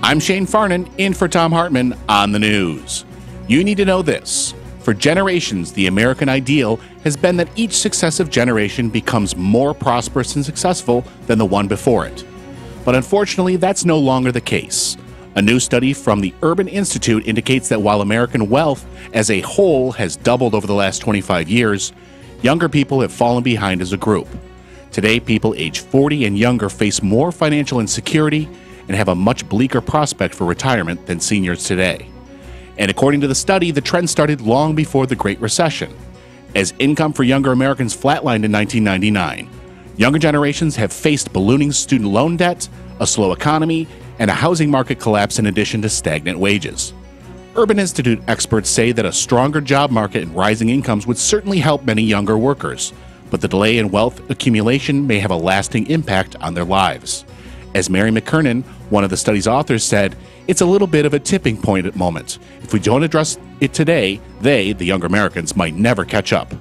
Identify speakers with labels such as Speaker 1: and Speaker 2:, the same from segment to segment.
Speaker 1: I'm Shane Farnan, in for Thom Hartmann on the news. You need to know this. For generations, the American ideal has been that each successive generation becomes more prosperous and successful than the one before it. But unfortunately, that's no longer the case. A new study from the Urban Institute indicates that while American wealth as a whole has doubled over the last 25 years, younger people have fallen behind as a group. Today, people age 40 and younger face more financial insecurity and have a much bleaker prospect for retirement than seniors today. And according to the study, the trend started long before the Great Recession. As income for younger Americans flatlined in 1999, younger generations have faced ballooning student loan debt, a slow economy, and a housing market collapse in addition to stagnant wages. Urban Institute experts say that a stronger job market and rising incomes would certainly help many younger workers, but the delay in wealth accumulation may have a lasting impact on their lives. As Mary McKernan, one of the study's authors, said, it's a little bit of a tipping point at the moment. If we don't address it today, they, the younger Americans, might never catch up.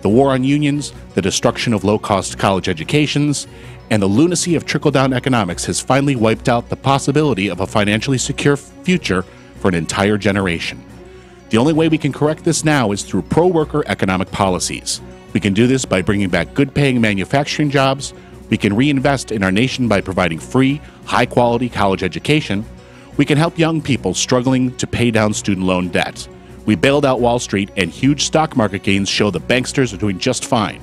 Speaker 1: The war on unions, the destruction of low-cost college educations, and the lunacy of trickle-down economics has finally wiped out the possibility of a financially secure future for an entire generation. The only way we can correct this now is through pro-worker economic policies. We can do this by bringing back good-paying manufacturing jobs. We can reinvest in our nation by providing free, high-quality college education. We can help young people struggling to pay down student loan debt. We bailed out Wall Street, and huge stock market gains show the banksters are doing just fine.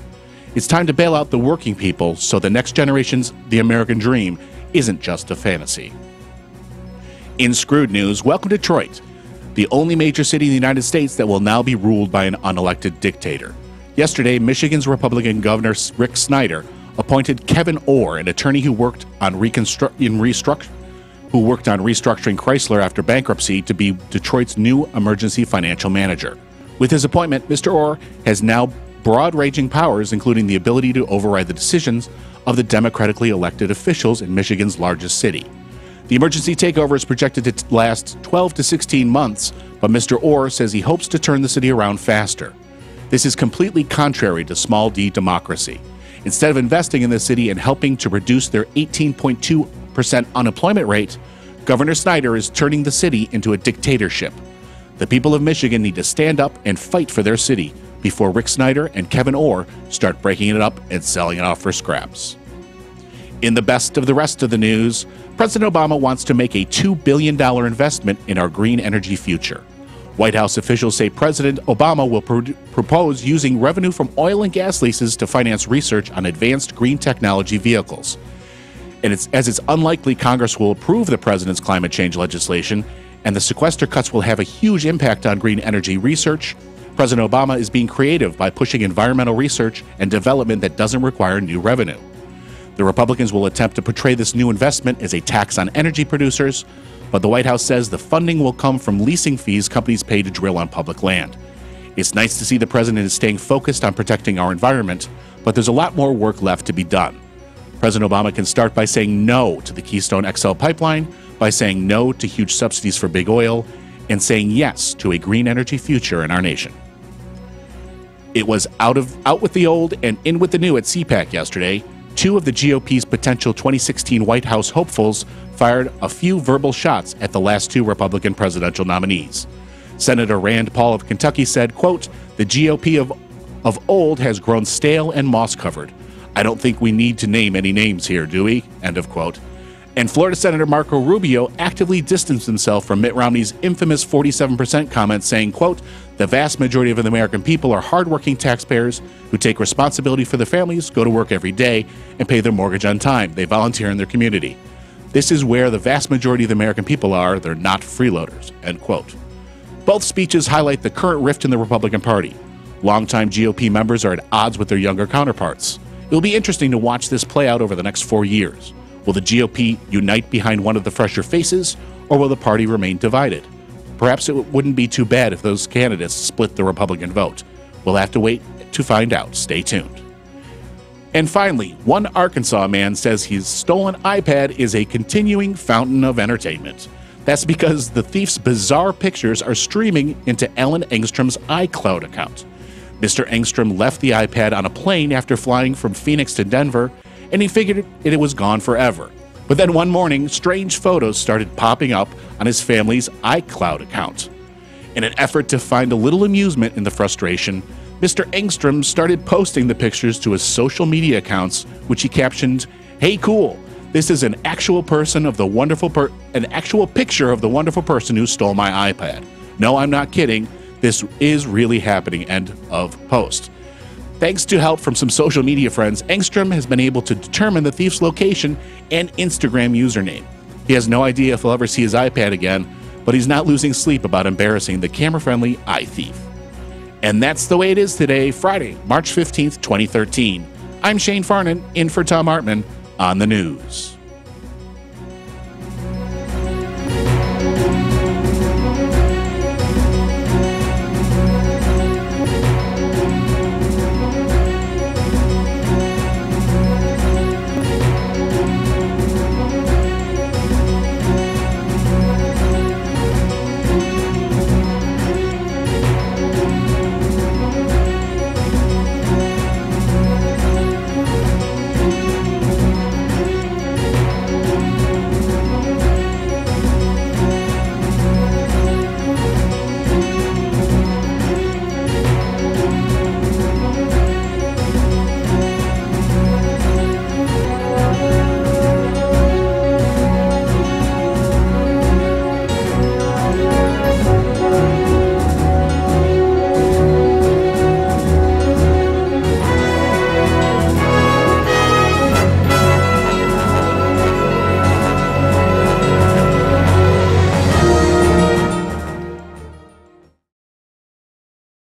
Speaker 1: It's time to bail out the working people so the next generation's the American dream isn't just a fantasy. In Screwed news, welcome to Detroit, the only major city in the United States that will now be ruled by an unelected dictator. Yesterday, Michigan's Republican Governor Rick Snyder appointed Kevin Orr, an attorney who worked on restructuring Chrysler after bankruptcy, to be Detroit's new emergency financial manager. With his appointment, Mr. Orr has now broad-ranging powers, including the ability to override the decisions of the democratically elected officials in Michigan's largest city. The emergency takeover is projected to last 12 to 16 months, but Mr. Orr says he hopes to turn the city around faster. This is completely contrary to small d democracy. Instead of investing in the city and helping to reduce their 18.2% unemployment rate, Governor Snyder is turning the city into a dictatorship. The people of Michigan need to stand up and fight for their city before Rick Snyder and Kevin Orr start breaking it up and selling it off for scraps. In the best of the rest of the news, President Obama wants to make a $2 billion investment in our green energy future. White House officials say President Obama will propose using revenue from oil and gas leases to finance research on advanced green technology vehicles. And it's unlikely Congress will approve the president's climate change legislation, and the sequester cuts will have a huge impact on green energy research. President Obama is being creative by pushing environmental research and development that doesn't require new revenue. The Republicans will attempt to portray this new investment as a tax on energy producers, but the White House says the funding will come from leasing fees companies pay to drill on public land. It's nice to see the president is staying focused on protecting our environment, but there's a lot more work left to be done. President Obama can start by saying no to the Keystone XL pipeline, by saying no to huge subsidies for big oil, and saying yes to a green energy future in our nation. It was out with the old and in with the new at CPAC yesterday. Two of the GOP's potential 2016 White House hopefuls fired a few verbal shots at the last two Republican presidential nominees. Senator Rand Paul of Kentucky said, quote, "The GOP of old has grown stale and moss-covered. I don't think we need to name any names here, do we?" End of quote. And Florida Senator Marco Rubio actively distanced himself from Mitt Romney's infamous 47% comment, saying, quote, "The vast majority of the American people are hardworking taxpayers who take responsibility for their families, go to work every day, and pay their mortgage on time. They volunteer in their community. This is where the vast majority of the American people are. They're not freeloaders." End quote. Both speeches highlight the current rift in the Republican Party. Longtime GOP members are at odds with their younger counterparts. It will be interesting to watch this play out over the next 4 years. Will the GOP unite behind one of the fresher faces, or will the party remain divided? Perhaps it wouldn't be too bad if those candidates split the Republican vote. We'll have to wait to find out. Stay tuned. And finally, one Arkansas man says his stolen iPad is a continuing fountain of entertainment. That's because the thief's bizarre pictures are streaming into Ellen Engstrom's iCloud account. Mr. Engstrom left the iPad on a plane after flying from Phoenix to Denver, and he figured it was gone forever. But then one morning, strange photos started popping up on his family's iCloud account. In an effort to find a little amusement in the frustration, Mr. Engstrom started posting the pictures to his social media accounts, which he captioned, "Hey cool, this is an actual picture of the wonderful person who stole my iPad. No, I'm not kidding. This is really happening." End of post. Thanks to help from some social media friends, Engstrom has been able to determine the thief's location and Instagram username. He has no idea if he'll ever see his iPad again, but he's not losing sleep about embarrassing the camera-friendly iThief. And that's the way it is today, Friday, March 15th, 2013. I'm Shane Farnan, in for Thom Hartmann on the news.